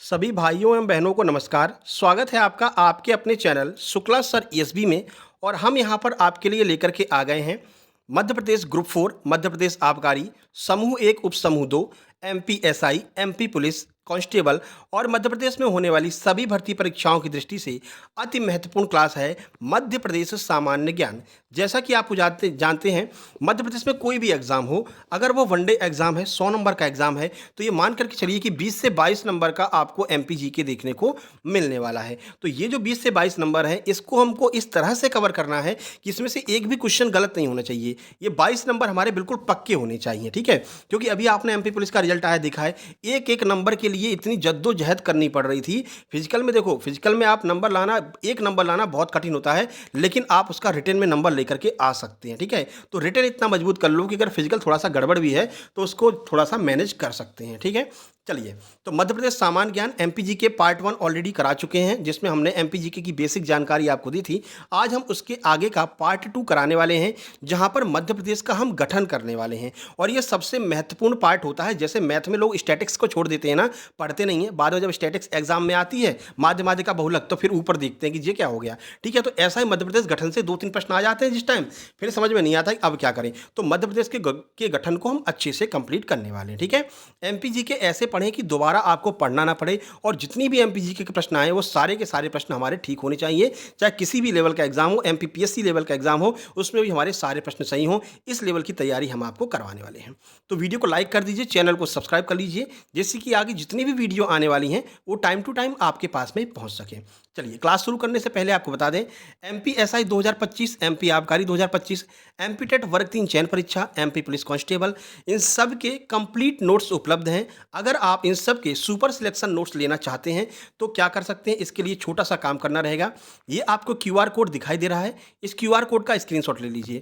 सभी भाइयों एवं बहनों को नमस्कार। स्वागत है आपका आपके अपने चैनल शुक्ला सर ईएसबी में। और हम यहाँ पर आपके लिए लेकर के आ गए हैं मध्य प्रदेश ग्रुप 4, मध्य प्रदेश आबकारी, समूह 1 उप समूह 2, MP SI, MP police constable और मध्य प्रदेश में होने वाली सभी भर्ती परीक्षाओं की दृष्टि से अति महत्वपूर्ण क्लास है मध्य प्रदेश सामान्य ज्ञान। जैसा कि आप जानते हैं, मध्य प्रदेश में कोई भी एग्जाम हो, अगर वो वनडे एग्जाम है, 100 नंबर का एग्जाम है, तो ये मान करके चलिए कि 20 से 22 नंबर का आपको एमपी जीके देखने को मिलने वाला है। तो ये जो 20 से 22 नंबर है, इसको हमको इस तरह से कवर करना है कि इसमें से एक भी क्वेश्चन गलत नहीं होना चाहिए। ये 22 नंबर हमारे बिल्कुल पक्के होने चाहिए, ठीक है। क्योंकि अभी आपने एमपी पुलिस का रिजल्ट आया देखा है, एक एक नंबर के लिए इतनी जद्दोजहद करनी पड़ रही थी। फिजिकल में देखो, फिजिकल में आप नंबर लाना, एक नंबर लाना बहुत कठिन होता है, लेकिन आप उसका रिटर्न में नंबर लेकर के आ सकते हैं, ठीक है। तो रिटर्न इतना मजबूत कर लो कि अगर फिजिकल थोड़ा सा गड़बड़ भी है तो उसको थोड़ा सा मैनेज कर सकते हैं, ठीक है। चलिए, तो मध्य प्रदेश सामान्य ज्ञान एमपीजी के पार्ट 1 ऑलरेडी करा चुके हैं, जिसमें हमने एमपीजी की बेसिक जानकारी आपको दी थी। आज हम उसके आगे का पार्ट 2 कराने वाले हैं, जहां पर मध्य प्रदेश का हम गठन करने वाले हैं। और ये सबसे महत्वपूर्ण पार्ट होता है। जैसे मैथ में लोग स्टैटिक्स को छोड़ देते हैं ना, पढ़ते नहीं है, बाद में जब स्टैटिक्स एग्जाम में आती है माध्य माध्यिका बहुलक, तो फिर ऊपर देखते हैं कि ये क्या हो गया, ठीक है। तो ऐसा ही मध्य प्रदेश गठन से 2-3 प्रश्न आ जाते हैं जिस टाइम, फिर समझ में नहीं आता कि अब क्या करें। तो मध्य प्रदेश के गठन को हम अच्छे से कंप्लीट करने वाले हैं, ठीक है। एमपीजी के ऐसे पढ़ें कि दोबारा आपको पढ़ना ना पड़े, और जितनी भी एमपीजी के प्रश्न आए वो सारे के सारे प्रश्न हमारे ठीक होने चाहिए। चाहे किसी भी लेवल का एग्जाम हो, एमपीपीएससी लेवल का एग्जाम हो, उसमें भी हमारे सारे प्रश्न सही हों। इस लेवल की तैयारी हम आपको करवाने वाले हैं। तो वीडियो को लाइक कर दीजिए, चैनल को सब्सक्राइब कर लीजिए, जिससे कि आगे जितनी भी वीडियो आने वाली हैं वो टाइम टू टाइम आपके पास में पहुंच सके। चलिए, क्लास शुरू करने से पहले आपको बता दें, एमपी एसआई 2025, एमपी आबकारी 2025, एमपी टेट वर्ग 3 चयन परीक्षा, एमपी पुलिस कांस्टेबल, इन सब के कंप्लीट नोट्स उपलब्ध हैं। अगर आप इन सब के सुपर सिलेक्शन नोट्स लेना चाहते हैं तो क्या कर सकते हैं, इसके लिए छोटा सा काम करना रहेगा। ये आपको क्यूआर कोड दिखाई दे रहा है, इस क्यूआर कोड का स्क्रीनशॉट ले लीजिए।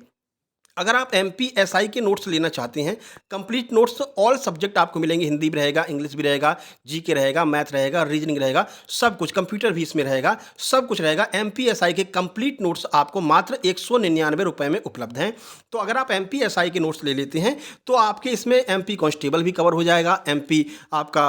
अगर आप एमपी एसआई के नोट्स लेना चाहते हैं, कंप्लीट नोट्स, ऑल सब्जेक्ट आपको मिलेंगे, हिंदी भी रहेगा, इंग्लिश भी रहेगा, जीके रहेगा, मैथ रहेगा, रीजनिंग रहेगा, सब कुछ, कंप्यूटर भी इसमें रहेगा, सब कुछ रहेगा। एमपी एसआई के कंप्लीट नोट्स आपको मात्र 199 रुपये में उपलब्ध हैं। तो अगर आप एमपी एसआई के नोट्स ले लेते हैं तो आपके इसमें एमपी कांस्टेबल भी कवर हो जाएगा, एमपी आपका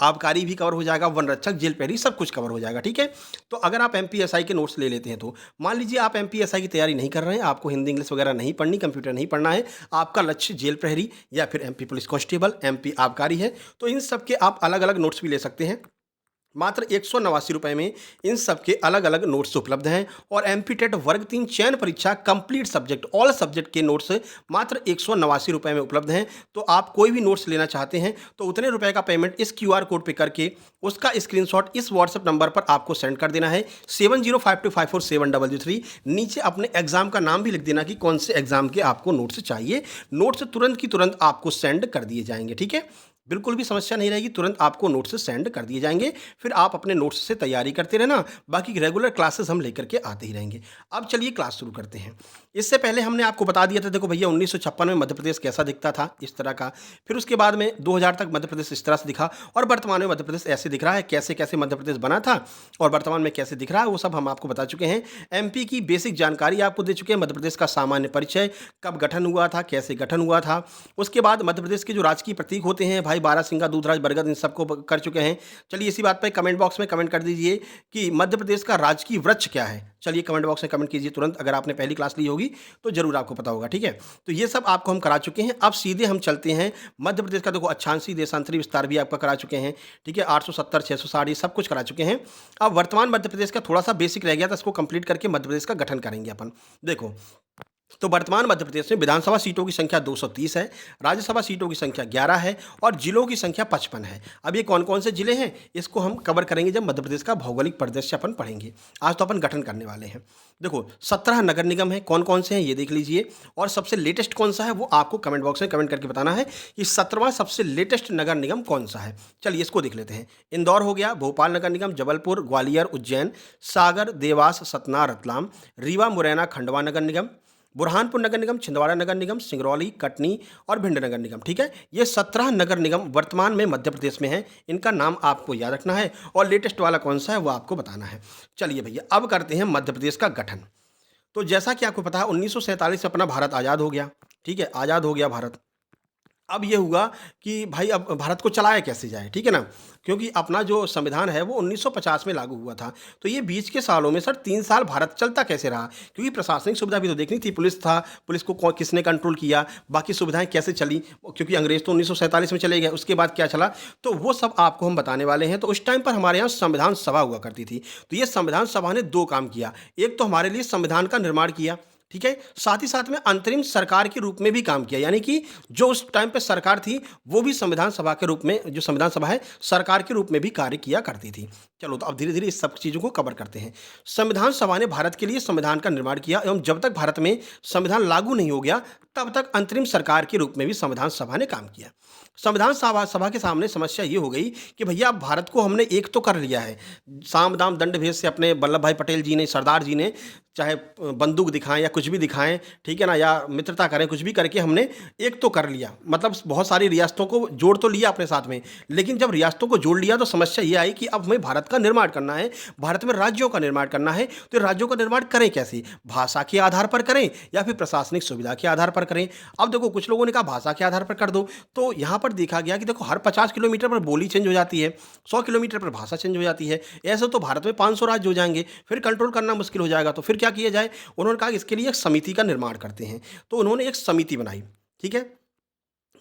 आबकारी भी कवर हो जाएगा, वन रक्षक, जेल प्रहरी, सब कुछ कवर हो जाएगा, ठीक है। तो अगर आप एमपी एसआई के नोट्स ले लेते हैं, तो मान लीजिए आप एमपी एसआई की तैयारी नहीं कर रहे हैं, आपको हिंदी इंग्लिश वगैरह नहीं पढ़नी, कंप्यूटर नहीं पढ़ना है, आपका लक्ष्य जेल प्रहरी या फिर एमपी पुलिस कांस्टेबल, एमपी आबकारी है, तो इन सब के आप अलग अलग नोट्स भी ले सकते हैं। मात्र 189 रुपये में इन सब के अलग अलग नोट्स उपलब्ध हैं। और एमपी टेट वर्ग 3 चयन परीक्षा कंप्लीट सब्जेक्ट, ऑल सब्जेक्ट के नोट्स मात्र 189 रुपये में उपलब्ध हैं। तो आप कोई भी नोट्स लेना चाहते हैं तो उतने रुपए का पेमेंट इस क्यूआर कोड पे करके उसका स्क्रीनशॉट इस व्हाट्सएप नंबर पर आपको सेंड कर देना है, 7052547033। नीचे अपने एग्जाम का नाम भी लिख देना कि कौन से एग्जाम के आपको नोट्स चाहिए। नोट्स तुरंत की तुरंत आपको सेंड कर दिए जाएंगे, ठीक है। बिल्कुल भी समस्या नहीं रहेगी, तुरंत आपको नोट्स सेंड कर दिए जाएंगे। फिर आप अपने नोट्स से तैयारी करते रहना, बाकी रेगुलर क्लासेस हम लेकर के आते ही रहेंगे। अब चलिए क्लास शुरू करते हैं। इससे पहले हमने आपको बता दिया था, देखो भैया 1956 में मध्य प्रदेश कैसा दिखता था, इस तरह का। फिर उसके बाद में 2000 तक मध्य प्रदेश इस तरह से दिखा, और वर्तमान में मध्य प्रदेश ऐसे दिख रहा है। कैसे कैसे मध्य प्रदेश बना था और वर्तमान में कैसे दिख रहा है, वो सब हम आपको बता चुके हैं। एमपी की बेसिक जानकारी आपको दे चुके हैं, मध्य प्रदेश का सामान्य परिचय, कब गठन हुआ था, कैसे गठन हुआ था। उसके बाद मध्य प्रदेश के जो राजकीय प्रतीक होते हैं, भाई बारहसिंगा, दूधराज, बरगद, इन सबको कर चुके हैं। चलिए, इसी बात पर कमेंट बॉक्स में कमेंट कर दीजिए कि मध्य प्रदेश का राजकीय वृक्ष क्या है। चलिए कमेंट बॉक्स में कमेंट कीजिए तुरंत, अगर आपने पहली क्लास ली होगी तो जरूर आपको पता होगा, ठीक है। तो ये सब आपको हम करा चुके हैं। अब सीधे हम चलते हैं मध्य प्रदेश का, देखो अक्षांशीय देशांतरी विस्तार भी आपका करा चुके हैं, ठीक है। 870, 660 ये सब कुछ करा चुके हैं। अब वर्तमान मध्य प्रदेश का थोड़ा सा बेसिक रह गया था, इसको कंप्लीट करके मध्य प्रदेश का गठन करेंगे अपन। देखो, तो वर्तमान मध्य प्रदेश में विधानसभा सीटों की संख्या 230 है, राज्यसभा सीटों की संख्या 11 है और जिलों की संख्या 55 है। अब ये कौन कौन से जिले हैं, इसको हम कवर करेंगे जब मध्य प्रदेश का भौगोलिक परिदृश्य अपन पढ़ेंगे। आज तो अपन गठन करने वाले हैं। देखो, 17 नगर निगम है, कौन कौन से हैं ये देख लीजिए, और सबसे लेटेस्ट कौन सा है वो आपको कमेंट बॉक्स में कमेंट करके बताना है कि 17वां सबसे लेटेस्ट नगर निगम कौन सा है। चलिए इसको देख लेते हैं। इंदौर हो गया, भोपाल नगर निगम, जबलपुर, ग्वालियर, उज्जैन, सागर, देवास, सतना, रतलाम, रीवा, मुरैना, खंडवा नगर निगम, बुरहानपुर नगर निगम, छिंदवाड़ा नगर निगम, सिंगरौली, कटनी और भिंड नगर निगम, ठीक है। ये 17 नगर निगम वर्तमान में मध्य प्रदेश में हैं। इनका नाम आपको याद रखना है और लेटेस्ट वाला कौन सा है वो आपको बताना है। चलिए भैया, अब करते हैं मध्य प्रदेश का गठन। तो जैसा कि आपको पता है, 1947 में अपना भारत आज़ाद हो गया, ठीक है, आज़ाद हो गया भारत। अब ये हुआ कि भाई अब भारत को चलाया कैसे जाए, ठीक है ना? क्योंकि अपना जो संविधान है वो 1950 में लागू हुआ था। तो ये बीच के सालों में सर 3 साल भारत चलता कैसे रहा? क्योंकि प्रशासनिक सुविधा भी तो देखनी थी, पुलिस था, पुलिस को किसने कंट्रोल किया, बाकी सुविधाएँ कैसे चली? क्योंकि अंग्रेज़ तो 1947 में चले गए, उसके बाद क्या चला? तो वो सब आपको हम बताने वाले हैं। तो उस टाइम पर हमारे यहाँ संविधान सभा हुआ करती थी। तो ये संविधान सभा ने 2 काम किया। एक तो हमारे लिए संविधान का निर्माण किया, ठीक है? साथ ही साथ में अंतरिम सरकार के रूप में भी काम किया, यानी कि जो उस टाइम पे सरकार थी, वो भी संविधान सभा के रूप में, जो संविधान सभा है, सरकार के रूप में भी कार्य किया करती थी। चलो, तो अब धीरे-धीरे इस सब चीज़ों को कवर करते हैं। संविधान सभा ने भारत के लिए संविधान का निर्माण किया एवं जब तक भारत में संविधान लागू नहीं हो गया, तब तक अंतरिम सरकार के रूप में भी संविधान सभा ने काम किया। संविधान सभा सभा के सामने समस्या ये हो गई कि भैया अब भारत को हमने एक तो कर लिया है। साम, दाम, दंड भेद से अपने वल्लभ भाई पटेल जी ने, सरदार जी ने चाहे बंदूक दिखाएँ या कुछ भी दिखाएँ, ठीक है ना? या मित्रता करें, कुछ भी करके हमने एक तो कर लिया। मतलब बहुत सारी रियासतों को जोड़ तो लिया अपने साथ में, लेकिन जब रियासतों को जोड़ लिया तो समस्या ये आई कि अब हमें भारत का निर्माण करना है, भारत में राज्यों का निर्माण करना है। तो ये राज्यों का निर्माण करें कैसे? भाषा के आधार पर करें या फिर प्रशासनिक सुविधा के आधार पर करें? अब देखो, कुछ लोगों ने कहा भाषा के आधार पर कर दो। तो यहाँ पर देखा गया कि देखो, हर 50 किलोमीटर पर बोली चेंज हो जाती है, 100 किलोमीटर पर भाषा चेंज हो जाती है। ऐसे तो भारत में 500 राज्य हो जाएँगे, फिर कंट्रोल करना मुश्किल हो जाएगा। तो फिर क्या किया जाए? उन्होंने कहा कि इसके लिए एक समिति का निर्माण करते हैं। तो उन्होंने एक समिति बनाई, ठीक है?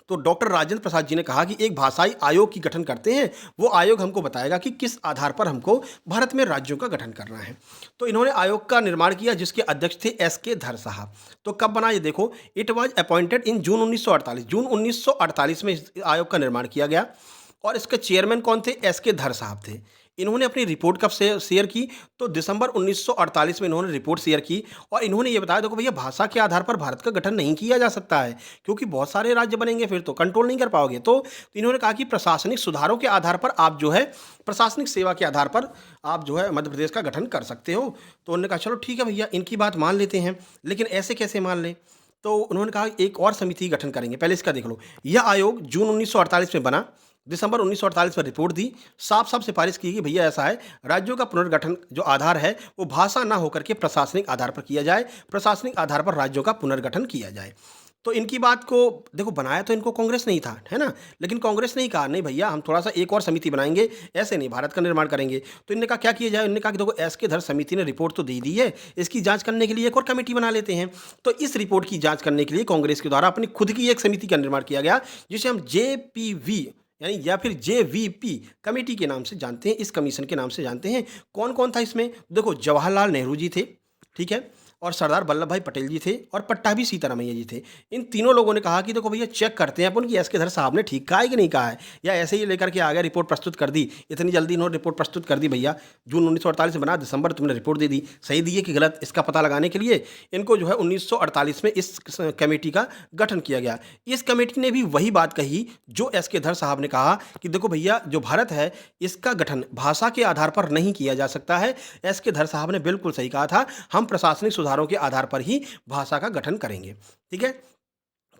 तो डॉक्टर राजेंद्र प्रसाद जी ने कहा कि एक भाषाई आयोग की गठन करते हैं, वो आयोग हमको बताएगा कि किस आधार पर हमको भारत में राज्यों का गठन करना है। तो इन्होंने आयोग का निर्माण किया, जिसके अध्यक्ष थे एस के धर साहब। तो कब बना ये देखो, इट वाज अपॉइंटेड इन जून 1948, जून 1948 में इस आयोग का निर्माण किया गया और इसके चेयरमैन कौन थे? एस के धर साहब थे। इन्होंने अपनी रिपोर्ट कब से शेयर की? तो दिसंबर 1948 में इन्होंने रिपोर्ट शेयर की और इन्होंने ये बताया, देखो भैया, भाषा के आधार पर भारत का गठन नहीं किया जा सकता है, क्योंकि बहुत सारे राज्य बनेंगे, फिर तो कंट्रोल नहीं कर पाओगे। तो इन्होंने कहा कि प्रशासनिक सुधारों के आधार पर आप जो है, प्रशासनिक सेवा के आधार पर आप जो है मध्य प्रदेश का गठन कर सकते हो। तो उन्होंने कहा चलो ठीक है भैया, इनकी बात मान लेते हैं, लेकिन ऐसे कैसे मान लें? तो उन्होंने कहा एक और समिति गठन करेंगे। पहले इसका देख लो, यह आयोग जून 1948 में बना, दिसंबर 1948 में रिपोर्ट दी, साफ-साफ सिफारिश की कि भैया ऐसा है, राज्यों का पुनर्गठन जो आधार है वो भाषा ना होकर के प्रशासनिक आधार पर किया जाए, प्रशासनिक आधार पर राज्यों का पुनर्गठन किया जाए। तो इनकी बात को देखो, बनाया तो इनको कांग्रेस नहीं था, है ना? लेकिन कांग्रेस ने ही कहा नहीं भैया, हम थोड़ा-सा एक और समिति बनाएँगे, ऐसे नहीं भारत का निर्माण करेंगे। तो इन्होंने कहा क्या किया जाए? इन्होंने कहा कि देखो, एस के धर समिति ने रिपोर्ट तो दे दी है, इसकी जाँच करने के लिए एक और कमेटी बना लेते हैं। तो इस रिपोर्ट की जाँच करने के लिए कांग्रेस के द्वारा अपनी खुद की एक समिति का निर्माण किया गया, जिसे हम जेपीवी यानी या फिर जेवीपी कमेटी के नाम से जानते हैं, इस कमीशन के नाम से जानते हैं। कौन-कौन था इसमें? देखो, जवाहरलाल नेहरू जी थे, ठीक है? और सरदार वल्लभ भाई पटेल जी थे और पट्टाभी सीतारामैया जी थे। इन तीनों लोगों ने कहा कि देखो भैया, चेक करते हैं अपन कि एस के धर साहब ने ठीक कहा है कि नहीं कहा है, या ऐसे ही लेकर के आ गए, रिपोर्ट प्रस्तुत कर दी। इतनी जल्दी इन्होंने रिपोर्ट प्रस्तुत कर दी भैया, जून 1948 में बना, दिसंबर तुमने रिपोर्ट दे दी, सही दी है कि गलत, इसका पता लगाने के लिए इनको जो है 1948 में इस कमेटी का गठन किया गया। इस कमेटी ने भी वही बात कही जो एस के धर साहब ने कहा कि देखो भैया, जो भारत है, इसका गठन भाषा के आधार पर नहीं किया जा सकता है। एस के धर साहब ने बिल्कुल सही कहा था, हम प्रशासनिक सुधारों के आधार पर ही भाषा का गठन करेंगे, ठीक है?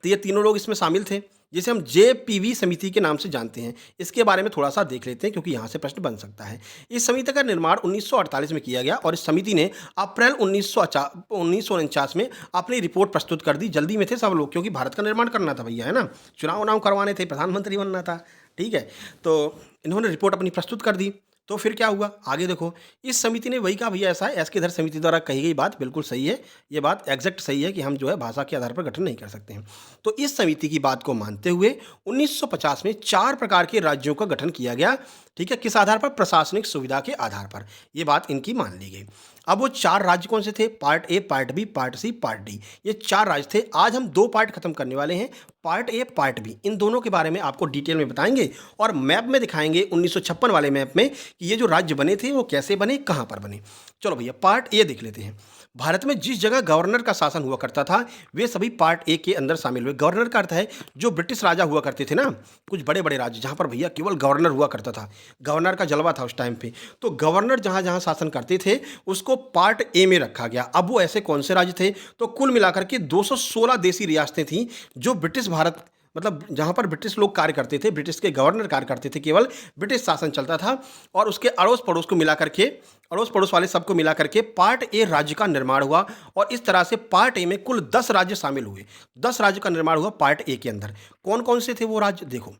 तो ये तीनों लोग इसमें शामिल थे, जिसे हम जेपीवी समिति के नाम से जानते हैं। इसके बारे में थोड़ा-सा देख लेते हैं, क्योंकि यहाँ से प्रश्न बन सकता है। इस समिति का निर्माण 1948 में किया गया और इस समिति ने अप्रैल 1949 में अपनी रिपोर्ट प्रस्तुत कर दी। जल्दी में थे सब लोग, क्योंकि भारत का निर्माण करना था भैया, है ना? चुनाव-वुनाव करवाने थे, प्रधानमंत्री बनना था, ठीक है? तो इन्होंने रिपोर्ट अपनी प्रस्तुत कर दी। तो फिर क्या हुआ? आगे देखो, इस समिति ने वही कहा भैया, ऐसा है, एस के धर समिति द्वारा कही गई बात बिल्कुल सही है। ये बात एग्ज़ैक्ट सही है कि हम जो है भाषा के आधार पर गठन नहीं कर सकते हैं। तो इस समिति की बात को मानते हुए 1950 में 4 प्रकार के राज्यों का गठन किया गया, ठीक है? किस आधार पर? प्रशासनिक सुविधा के आधार पर। ये बात इनकी मान ली गई। अब वो 4 राज्य कौन से थे? Part A, part B, part C, part D. ये 4 राज्य थे। आज हम 2 पार्ट खत्म करने वाले हैं, पार्ट ए, पार्ट बी। इन दोनों के बारे में आपको डिटेल में बताएँगे और मैप में दिखाएँगे, 1956 वाले मैप में, कि ये जो राज्य बने थे वो कैसे बने, कहाँ पर बने। चलो भैया, पार्ट ए देख लेते हैं। भारत में जिस जगह गवर्नर का शासन हुआ करता था, वे सभी पार्ट ए के अंदर शामिल हुए। गवर्नर का अर्थ है जो ब्रिटिश राजा हुआ करते थे ना, कुछ बड़े-बड़े राज्य जहाँ पर भैया केवल गवर्नर हुआ करता था। गवर्नर का जलवा था उस टाइम पे। तो गवर्नर जहाँ-जहाँ शासन करते थे, उसको पार्ट ए में रखा गया। अब वो ऐसे कौन से राज्य थे? तो कुल मिलाकर के 216 देसी रियासतें थीं, जो ब्रिटिश भारत मतलब जहाँ पर ब्रिटिश लोग कार्य करते थे, ब्रिटिश के गवर्नर कार्य करते थे, केवल ब्रिटिश शासन चलता था और उसके अड़ोस पड़ोस को मिला करके, अड़ोस पड़ोस वाले सबको मिला करके पार्ट ए राज्य का निर्माण हुआ और इस तरह से पार्ट ए में कुल 10 राज्य शामिल हुए। 10 राज्य का निर्माण हुआ पार्ट ए के अंदर। कौन कौन से थे वो राज्य? देखो,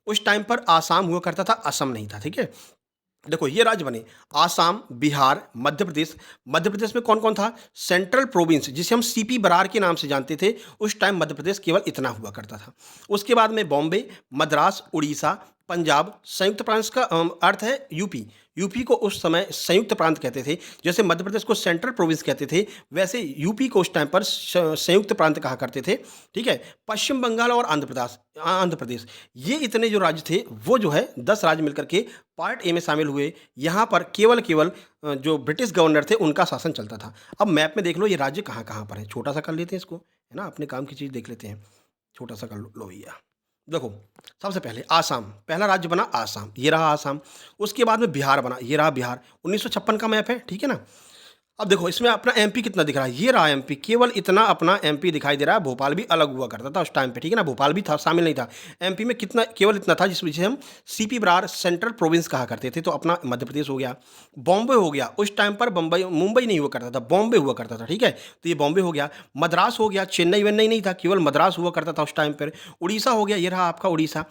उस टाइम पर आसाम हुआ करता था, असम नहीं था, ठीक है। देखो ये राज्य बने, आसाम, बिहार, मध्य प्रदेश। मध्य प्रदेश में कौन कौन था? सेंट्रल प्रोविंस, जिसे हम सीपी बरार के नाम से जानते थे, उस टाइम मध्य प्रदेश केवल इतना हुआ करता था। उसके बाद में बॉम्बे, मद्रास, उड़ीसा, पंजाब। संयुक्त प्रांत का अर्थ है यूपी। यूपी को उस समय संयुक्त प्रांत कहते थे। जैसे मध्य प्रदेश को सेंट्रल प्रोविंस कहते थे, वैसे यूपी को उस टाइम पर संयुक्त प्रांत कहा करते थे, ठीक है। पश्चिम बंगाल और आंध्र प्रदेश, ये इतने जो राज्य थे वो जो है 10 राज्य मिलकर के पार्ट ए में शामिल हुए। यहाँ पर केवल केवल जो ब्रिटिश गवर्नर थे उनका शासन चलता था। अब मैप में देख लो ये राज्य कहाँ कहाँ पर है, छोटा सा कर लेते हैं इसको, है ना, अपने काम की चीज़ देख लेते हैं। छोटा सा कर लो भैया। देखो, सबसे पहले आसाम, पहला राज्य बना आसाम, ये रहा आसाम। उसके बाद में बिहार बना, ये रहा बिहार। 1956 का मैप है, ठीक है ना। अब देखो इसमें अपना एमपी कितना दिख रहा है, ये रहा एमपी, केवल इतना अपना एमपी दिखाई दे रहा है। भोपाल भी अलग हुआ करता था उस टाइम पे, ठीक है ना, भोपाल भी था, शामिल नहीं था। एमपी में कितना, केवल इतना था, जिस वजह से हम सीपी बरार सेंट्रल प्रोविंस कहा करते थे। तो अपना मध्य प्रदेश हो गया। बॉम्बे हो गया, उस टाइम पर बम्बई मुंबई नहीं हुआ करता था, बॉम्बे हुआ करता था, ठीक है। तो ये बॉम्बे हो गया। मद्रास हो गया, चेन्नई वेन्नई नहीं था, केवल मद्रास हुआ करता था उस टाइम पर। उड़ीसा हो गया, ये रहा आपका उड़ीसा।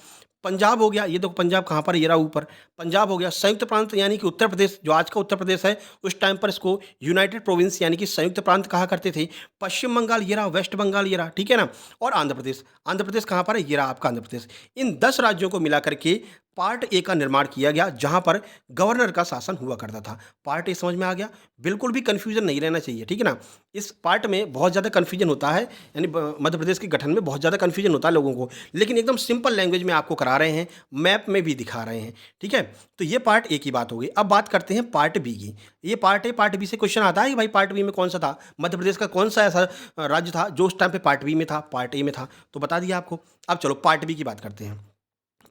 पंजाब हो गया, ये देखो पंजाब कहाँ पर है, ये रहा ऊपर, पंजाब हो गया। संयुक्त प्रांत यानी कि उत्तर प्रदेश, जो आज का उत्तर प्रदेश है, उस टाइम पर इसको यूनाइटेड प्रोविंस यानी कि संयुक्त प्रांत कहा करते थे। पश्चिम बंगाल ये रहा, वेस्ट बंगाल ये रहा, ठीक है ना। और आंध्र प्रदेश, आंध्र प्रदेश कहाँ पर है, ये रहा आपका आंध्र प्रदेश। इन 10 राज्यों को मिला करके पार्ट ए का निर्माण किया गया, जहां पर गवर्नर का शासन हुआ करता था। पार्ट ए समझ में आ गया? बिल्कुल भी कंफ्यूजन नहीं रहना चाहिए, ठीक है ना। इस पार्ट में बहुत ज़्यादा कंफ्यूजन होता है, यानी मध्य प्रदेश के गठन में बहुत ज़्यादा कंफ्यूजन होता है लोगों को, लेकिन एकदम सिंपल लैंग्वेज में आपको करा रहे हैं, मैप में भी दिखा रहे हैं, ठीक है। तो ये पार्ट ए की बात हो गई। अब बात करते हैं पार्ट बी की। ये पार्ट ए, पार्ट बी से क्वेश्चन आता है कि भाई पार्ट बी में कौन सा था, मध्य प्रदेश का कौन सा ऐसा राज्य था जो उस टाइम पे पार्ट बी में था, पार्ट ए में था, तो बता दिया आपको। अब चलो पार्ट बी की बात करते हैं।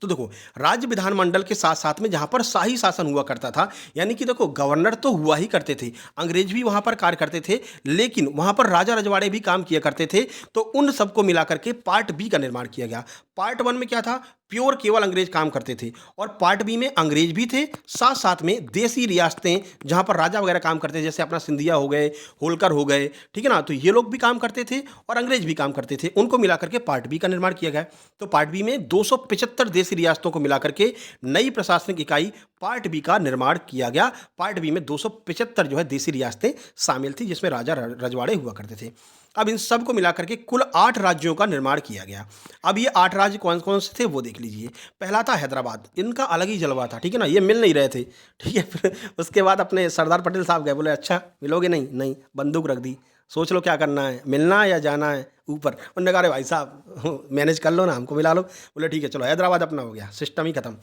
तो देखो, राज्य विधानमंडल के साथ साथ में जहाँ पर शाही शासन हुआ करता था, यानी कि देखो गवर्नर तो हुआ ही करते थे, अंग्रेज भी वहाँ पर कार्य करते थे, लेकिन वहाँ पर राजा रजवाड़े भी काम किया करते थे। तो उन सबको मिला करके पार्ट बी का निर्माण किया गया। पार्ट वन में क्या था, प्योर केवल अंग्रेज काम करते थे, और पार्ट बी में अंग्रेज भी थे, साथ साथ में देसी रियासतें जहाँ पर राजा वगैरह काम करते थे, जैसे अपना सिंधिया हो गए, होलकर हो गए, ठीक है ना, तो ये लोग भी काम करते थे और अंग्रेज भी काम करते थे, उनको मिला करके पार्ट बी का निर्माण किया गया। तो पार्ट बी में 275 देसी रियासतों को मिला करके नई प्रशासनिक इकाई पार्ट बी का निर्माण किया गया। पार्ट बी में 275 जो है देसी रियासतें शामिल थी, जिसमें राजा रजवाड़े हुआ करते थे। अब इन सब को मिलाकर के कुल 8 राज्यों का निर्माण किया गया। अब ये 8 राज्य कौन कौन से थे वो देख लीजिए। पहला था हैदराबाद, इनका अलग ही जलवा था, ठीक है ना, ये मिल नहीं रहे थे, ठीक है। फिर उसके बाद अपने सरदार पटेल साहब गए, बोले अच्छा मिलोगे? नहीं नहीं, बंदूक रख दी, सोच लो क्या करना है, मिलना है या जाना है ऊपर। उन्होंने कहा अरे भाई साहब मैनेज कर लो ना, हमको मिला लो। बोले ठीक है चलो, हैदराबाद अपना हो गया, सिस्टम ही खत्म।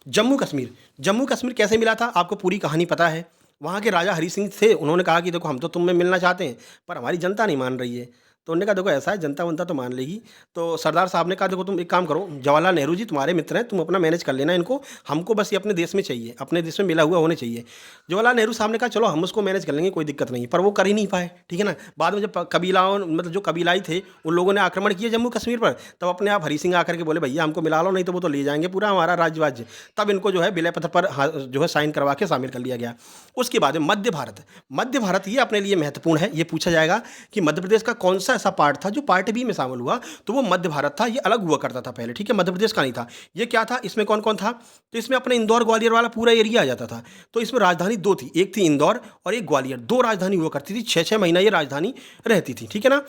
जम्मू कश्मीर, जम्मू कश्मीर कैसे मिला था आपको पूरी कहानी पता है। वहाँ के राजा हरि सिंह थे, उन्होंने कहा कि देखो हम तो तुम में मिलना चाहते हैं, पर हमारी जनता नहीं मान रही है। तो उन्होंने कहा देखो ऐसा है, जनता वंता तो मान लेगी। तो सरदार साहब ने कहा देखो तुम एक काम करो, जवाहरलाल नेहरू जी तुम्हारे मित्र हैं, तुम अपना मैनेज कर लेना इनको, हमको बस ये अपने देश में चाहिए, अपने देश में मिला हुआ होने चाहिए। जवाहरलाल नेहरू साहब ने कहा चलो हम उसको मैनेज कर लेंगे, कोई दिक्कत नहीं, पर वो कर ही नहीं पाए, ठीक है ना। बाद में जब कबीलाओं, मतलब जो कबीलाई थे, उन लोगों ने आक्रमण किया जम्मू कश्मीर पर, तब अपने आप हरि सिंह आकर के बोले भैया हमको मिला लो, नहीं तो वो तो ले जाएंगे पूरा हमारा राज्य। तब इनको जो है विलय पत्र पर जो है साइन करवा के शामिल कर लिया गया। उसके बाद मध्य भारत, मध्य भारत ये अपने लिए महत्वपूर्ण है, ये पूछा जाएगा कि मध्य प्रदेश का कौन सा ऐसा पार्ट था जो पार्ट बी में शामिल हुआ, तो वो मध्य भारत था। ये अलग हुआ करता था पहले, ठीक है, मध्य प्रदेश का नहीं था। ये क्या था, इसमें कौन कौन था, तो इसमें अपने इंदौर ग्वालियर वाला पूरा एरिया आ जाता था। तो इसमें राजधानी 2 थी, एक थी इंदौर और एक ग्वालियर, 2 राजधानी हुआ करती थी, 6-6 महीना ये राजधानी रहती थी, ठीक है ना।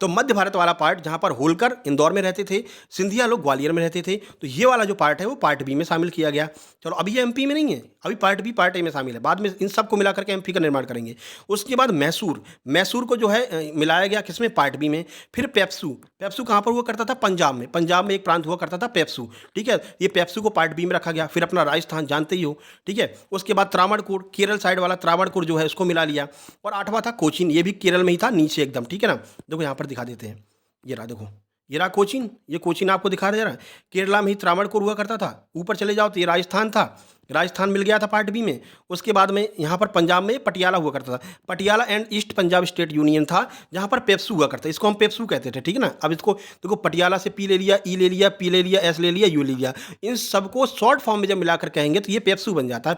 तो मध्य भारत वाला पार्ट जहाँ पर होलकर इंदौर में रहते थे, सिंधिया लोग ग्वालियर में रहते थे, तो ये वाला जो पार्ट है वो पार्ट बी में शामिल किया गया। चलो अभी ये एमपी में नहीं है, अभी पार्ट बी पार्ट ए में शामिल है, बाद में इन सबको मिलाकर के एमपी का निर्माण करेंगे। उसके बाद मैसूर, मैसूर को जो है मिलाया गया किसमें, पार्ट बी में। फिर पेप्सू, पेप्सू कहाँ पर हुआ करता था, पंजाब में, पंजाब में एक प्रांत हुआ करता था पेप्सू, ठीक है, ये पेप्सू को पार्ट बी में रखा गया। फिर अपना राजस्थान जानते ही हो, ठीक है। उसके बाद त्रावणकोर, केरल साइड वाला त्रावणकोर जो है उसको मिला लिया। और 8वां था कोचीन, ये भी केरल में ही था, नीचे एकदम, ठीक है ना। देखो यहाँ पर दिखा देते हैं, ये रहा देखो, ये रहा कोचीन, ये कोचीन आपको दिखा दे रहा है। केरला में ही त्रावणकोर हुआ करता था। ऊपर चले जाओ तो ये राजस्थान था, राजस्थान मिल गया था पार्ट बी में। उसके बाद में यहाँ पर पंजाब में पटियाला हुआ करता था। Patiala and east Punjab state union था, जहाँ पर पेप्सू हुआ करता था। इसको हम पेप्सू कहते थे, ठीक है ना। अब इसको देखो, पटियाला से पी ले लिया, ई ले लिया, पी ले लिया, एस ले लिया, यू ले लिया। इन सबको शॉर्ट फॉर्म में जब मिलाकर कहेंगे तो ये पेप्सू बन जाता है।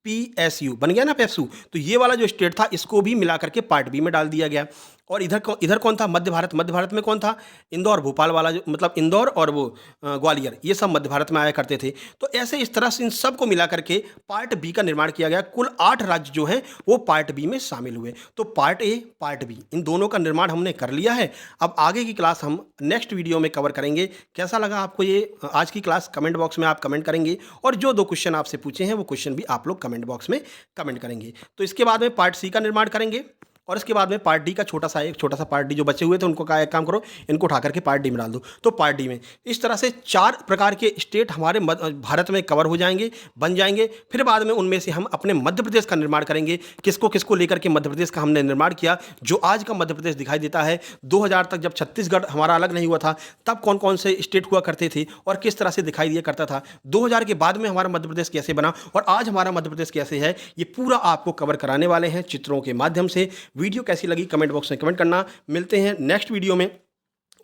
PEPSU बन गया ना पेप्सू। तो ये वाला जो स्टेट था इसको भी मिला करके पार्ट बी में डाल दिया गया। और इधर कौन था? मध्य भारत। मध्य भारत में कौन था? इंदौर भोपाल वाला, जो मतलब इंदौर और वो ग्वालियर, ये सब मध्य भारत में आया करते थे। तो ऐसे इस तरह से इन सब को मिला करके पार्ट बी का निर्माण किया गया। कुल 8 राज्य जो हैं वो पार्ट बी में शामिल हुए। तो पार्ट ए, पार्ट बी, इन दोनों का निर्माण हमने कर लिया है। अब आगे की क्लास हम नेक्स्ट वीडियो में कवर करेंगे। कैसा लगा आपको ये आज की क्लास? कमेंट बॉक्स में आप कमेंट करेंगे, और जो 2 क्वेश्चन आपसे पूछे हैं वो क्वेश्चन भी आप लोग कमेंट बॉक्स में कमेंट करेंगे। तो इसके बाद में पार्ट सी का निर्माण करेंगे, और इसके बाद में पार्ट डी का छोटा सा पार्ट डी जो बचे हुए थे उनको एक काम करो, इनको उठा करके पार्ट डी में डाल दो। तो पार्ट डी में इस तरह से 4 प्रकार के स्टेट हमारे भारत में कवर हो जाएंगे, बन जाएंगे। फिर बाद में उनमें से हम अपने मध्य प्रदेश का निर्माण करेंगे। किसको किसको लेकर के मध्य प्रदेश का हमने निर्माण किया, जो आज का मध्य प्रदेश दिखाई देता है। 2000 तक जब छत्तीसगढ़ हमारा अलग नहीं हुआ था, तब कौन कौन से स्टेट हुआ करते थे और किस तरह से दिखाई दिया करता था। 2000 के बाद में हमारा मध्य प्रदेश कैसे बना और आज हमारा मध्य प्रदेश कैसे है, ये पूरा आपको कवर कराने वाले हैं चित्रों के माध्यम से। वीडियो कैसी लगी कमेंट बॉक्स में कमेंट करना। मिलते हैं नेक्स्ट वीडियो में।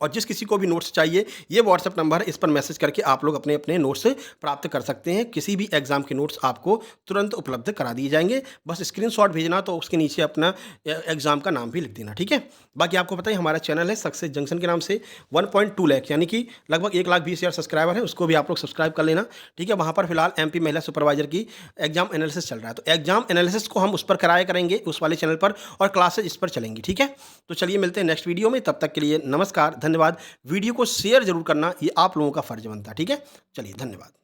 और जिस किसी को भी नोट्स चाहिए, ये व्हाट्सएप नंबर है, इस पर मैसेज करके आप लोग अपने अपने नोट्स प्राप्त कर सकते हैं। किसी भी एग्जाम के नोट्स आपको तुरंत उपलब्ध करा दिए जाएंगे। बस स्क्रीनशॉट भेजना, तो उसके नीचे अपना एग्जाम का नाम भी लिख देना, ठीक है। बाकी आपको पता है हमारा चैनल है सक्सेस जंक्शन के नाम से 1.2 लाख, यानी कि लगभग 1,20,000 सब्सक्राइबर है। उसको भी आप लोग सब्सक्राइब कर लेना, ठीक है। वहाँ पर फिलहाल MP महिला सुपरवाइजर की एग्जाम एनालिसिस चल रहा है, तो एग्जाम एनालिसिस को हम उस पर कराया करेंगे, उस वाले चैनल पर, और क्लासेज इस पर चलेंगी, ठीक है। तो चलिए मिलते हैं नेक्स्ट वीडियो में, तब तक के लिए नमस्कार, धन्यवाद। वीडियो को शेयर जरूर करना, ये आप लोगों का फर्ज बनता है, ठीक है। चलिए धन्यवाद।